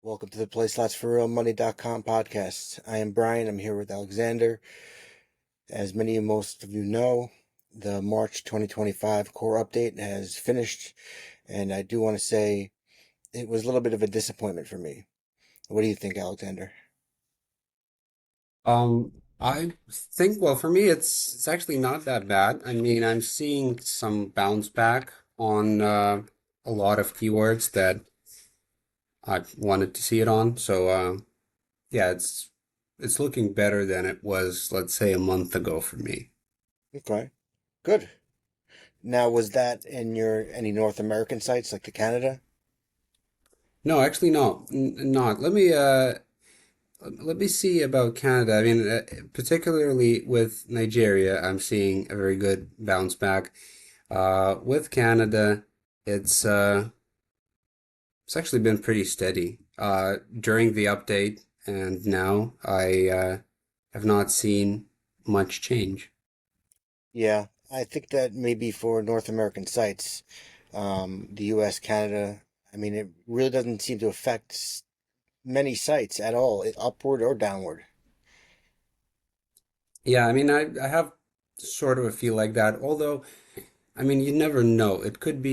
Welcome to the PlaySlotsForRealMoney.com podcast. I am Brian. I'm here with Alexander. As most of you know, the March 2025 core update has finished, and I do want to say it was a little bit of a disappointment for me. What do you think, Alexander? I think, well, for me, it's actually not that bad. I mean, I'm seeing some bounce back on a lot of keywords that I wanted to see it on. So, yeah, it's looking better than it was, let's say, a month ago for me. Okay, good. Now, was that in your any North American sites like the Canada? No, actually, no, not. Let me see about Canada. I mean, particularly with Nigeria, I'm seeing a very good bounce back. With Canada, it's uh. It's actually been pretty steady during the update, and now I have not seen much change. Yeah, I think that maybe for North American sites, the U.S., Canada. I mean, it really doesn't seem to affect many sites at all, upward or downward. Yeah, I mean, I have sort of a feel like that. Although, I mean, you never know. It could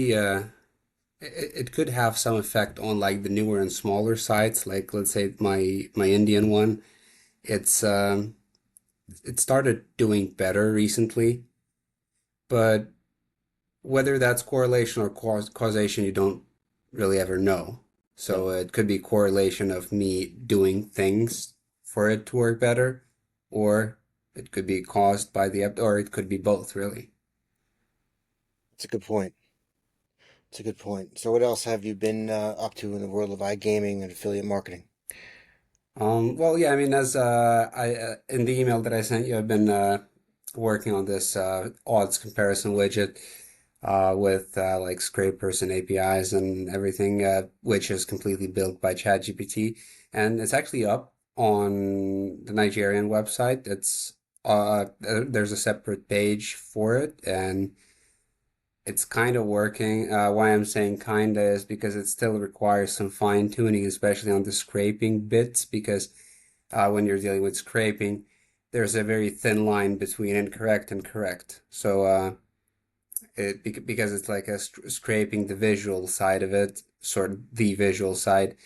have some effect on like the newer and smaller sites. Like, let's say my Indian one. It's it started doing better recently, but whether that's correlation or causation, you don't really ever know. Yeah, So it could be correlation of me doing things for it to work better, or it could be caused by or it could be both, really. it's a good point. It's a good point. So, what else have you been up to in the world of iGaming and affiliate marketing? Well, yeah, I mean, as I in the email that I sent you, I've been working on this odds comparison widget with like scrapers and APIs and everything, which is completely built by ChatGPT, and it's actually up on the Nigerian website. There's a separate page for it, and it's kind of working. Why I'm saying kinda is because it still requires some fine tuning, especially on the scraping bits, because when you're dealing with scraping, there's a very thin line between incorrect and correct. So because it's like a scraping the visual side of it, sort of the visual side.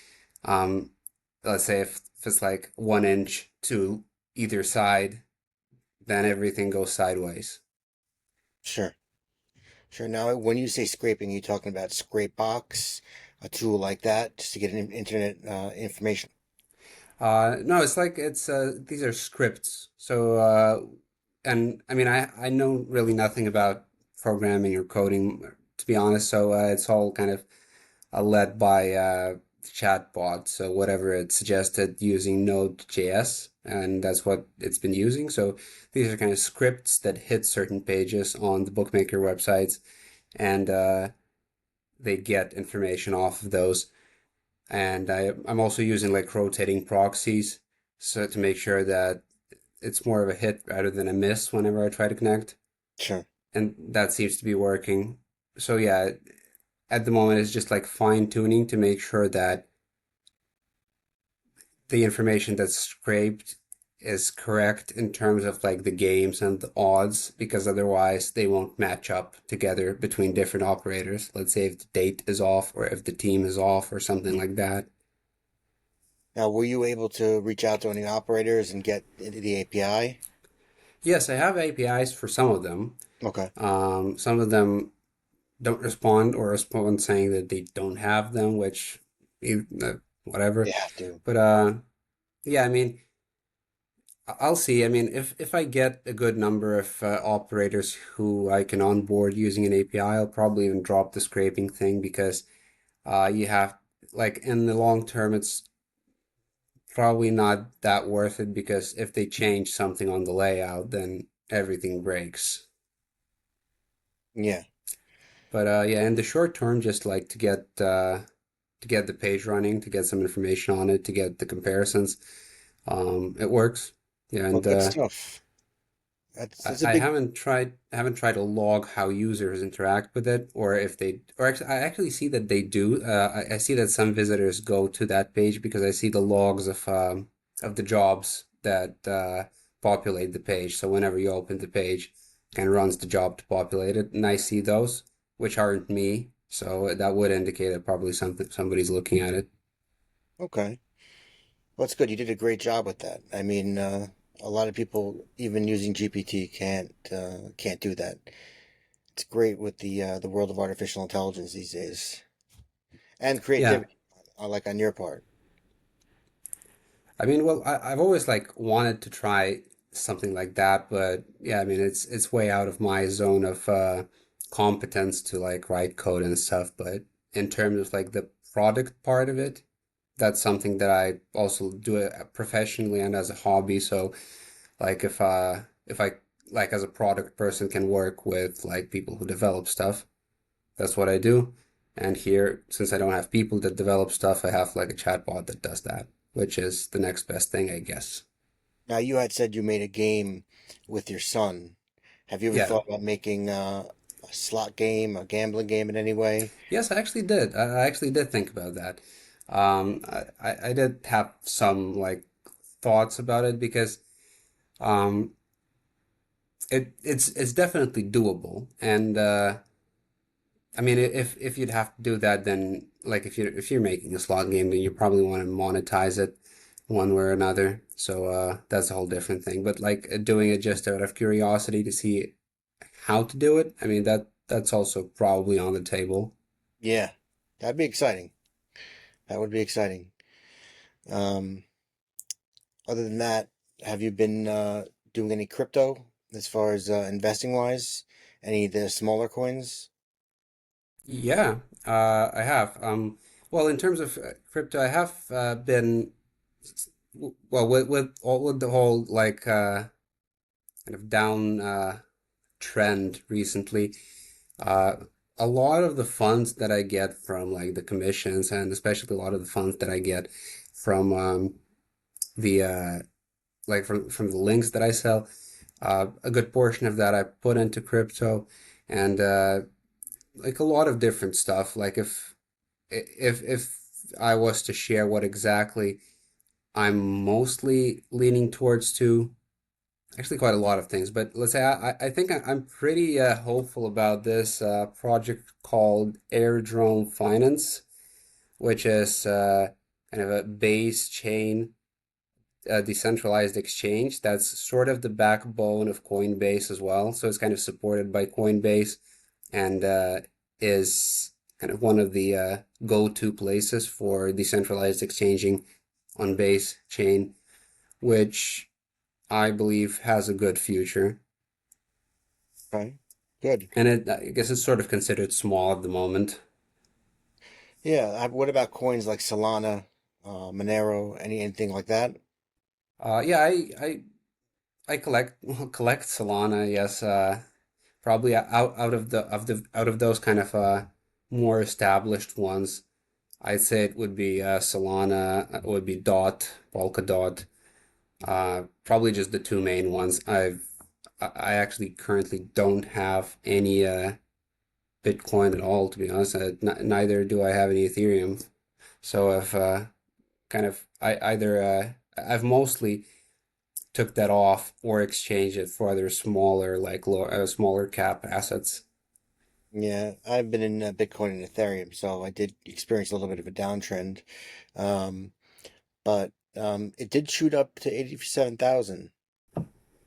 Um, let's say if it's like 1 inch to either side, then everything goes sideways. Sure, sure. Now, when you say scraping, you talking about Scrapebox, a tool like that, just to get internet information. No, it's like it's these are scripts. So and I mean I know really nothing about programming or coding to be honest. So it's all kind of led by the chatbot. So whatever it suggested using Node.js, and that's what it's been using. So these are kind of scripts that hit certain pages on the bookmaker websites, and they get information off of those. And I'm also using like rotating proxies, so to make sure that it's more of a hit rather than a miss whenever I try to connect, Sure. and that seems to be working. So yeah, at the moment it's just like fine tuning to make sure that the information that's scraped is correct in terms of like the games and the odds, because otherwise they won't match up together between different operators. Let's say if the date is off or if the team is off or something like that. Now, were you able to reach out to any operators and get into the API? Yes, I have APIs for some of them. Okay. Some of them don't respond or respond saying that they don't have them, which They whatever. have to. But yeah, I mean, I'll see. I mean, if I get a good number of operators who I can onboard using an API, I'll probably even drop the scraping thing because you have like in the long term, it's probably not that worth it because if they change something on the layout, then everything breaks. Yeah. But yeah, in the short term, just like to get the page running, to get some information on it, to get the comparisons, it works. Yeah, Well, and good stuff. That's a I big. haven't tried to log how users interact with it, or if they, or actually, I actually see that they do. I see that some visitors go to that page because I see the logs of the jobs that populate the page. So whenever you open the page, it kind of runs the job to populate it, and I see those, which aren't me. So that would indicate that probably somebody's looking at it. Okay. Well, that's good. You did a great job with that. I mean, a lot of people, even using GPT, can't do that. It's great with the world of artificial intelligence these days, and Yeah. creativity, like on your part. I mean, well, I've always like wanted to try something like that, but yeah, I mean, it's way out of my zone of competence to like write code and stuff. But in terms of like the product part of it, that's something that I also do it professionally and as a hobby. So like if I like as a product person can work with like people who develop stuff, that's what I do. And here, since I don't have people that develop stuff, I have like a chatbot that does that, which is the next best thing, I guess. Now, you had said you made a game with your son. Have you ever Yeah. thought about making a slot game, a gambling game in any way? Yes, I actually did. I actually did think about that. I did have some like thoughts about it because um, it's definitely doable. And I mean, if you'd have to do that, then like if you're making a slot game, then you probably want to monetize it one way or another. So that's a whole different thing. But like doing it just out of curiosity to see how to do it, I mean that's also probably on the table. Yeah, that'd be exciting. That would be exciting. Um, Other than that, have you been doing any crypto as far as investing wise? Any of the smaller coins? Yeah, I have. Well, in terms of crypto, I have been well with the whole like kind of down trend recently. Uh, a lot of the funds that I get from like the commissions, and especially a lot of the funds that I get from the like from the links that I sell, a good portion of that I put into crypto, and like a lot of different stuff. Like if I was to share what exactly I'm mostly leaning towards to, actually quite a lot of things, but let's say I think I'm pretty hopeful about this project called Airdrome Finance, which is kind of a base chain decentralized exchange that's sort of the backbone of Coinbase as well. So it's kind of supported by Coinbase and is kind of one of the go-to places for decentralized exchanging on base chain, which I believe has a good future. Okay, good. And I guess it's sort of considered small at the moment. Yeah, what about coins like Solana, Monero, anything like that? Yeah, I collect Solana. Yes, probably out of out of those kind of more established ones. I'd say it would be Solana, it would be Dot, Polkadot, probably just the two main ones. I actually currently don't have any Bitcoin at all, to be honest. Neither do I have any Ethereum. So I've kind of I either I've mostly took that off or exchanged it for other smaller like smaller cap assets. Yeah, I've been in Bitcoin and Ethereum, so I did experience a little bit of a downtrend. Um, but it did shoot up to 87,000.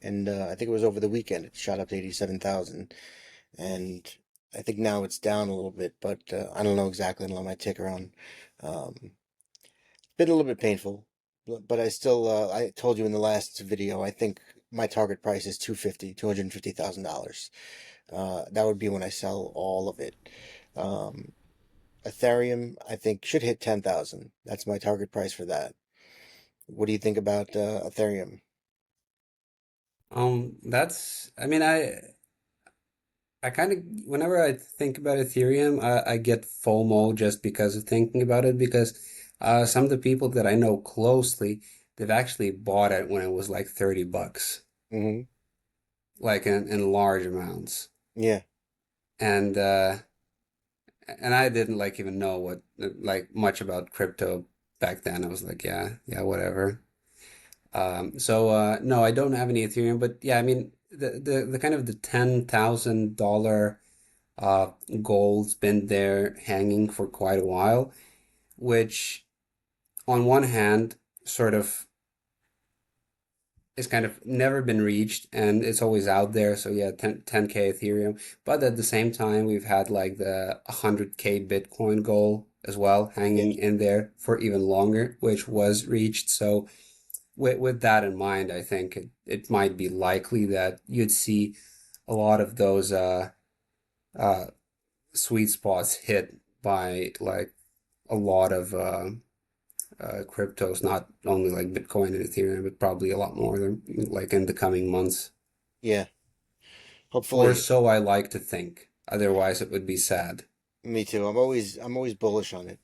And I think it was over the weekend. It shot up to 87,000. And I think now it's down a little bit, but I don't know exactly. I don't have my ticker on. Been a little bit painful, but I still, I told you in the last video, I think my target price is $250,000. That would be when I sell all of it. Um, Ethereum, I think, should hit 10,000. That's my target price for that. What do you think about Ethereum? That's I mean I kind of whenever I think about Ethereum, I get FOMO just because of thinking about it because some of the people that I know closely, they've actually bought it when it was like $30. Hmm. like in large amounts. Yeah. And and I didn't like even know what like much about crypto back then. I was like, yeah, yeah, whatever. So no, I don't have any Ethereum, but yeah, I mean the kind of the $10,000 uh goal's been there hanging for quite a while, which on one hand sort of it's kind of never been reached and it's always out there. So yeah, 10K Ethereum. But at the same time, we've had like the 100K Bitcoin goal as well Yeah. hanging in there for even longer, which was reached. So with that in mind, I think it might be likely that you'd see a lot of those uh, sweet spots hit by like a lot of cryptos, not only like Bitcoin and Ethereum, but probably a lot more than like in the coming months. Yeah. Or Hopefully. so I like to think. Otherwise, it would be sad. Me too. I'm always bullish on it.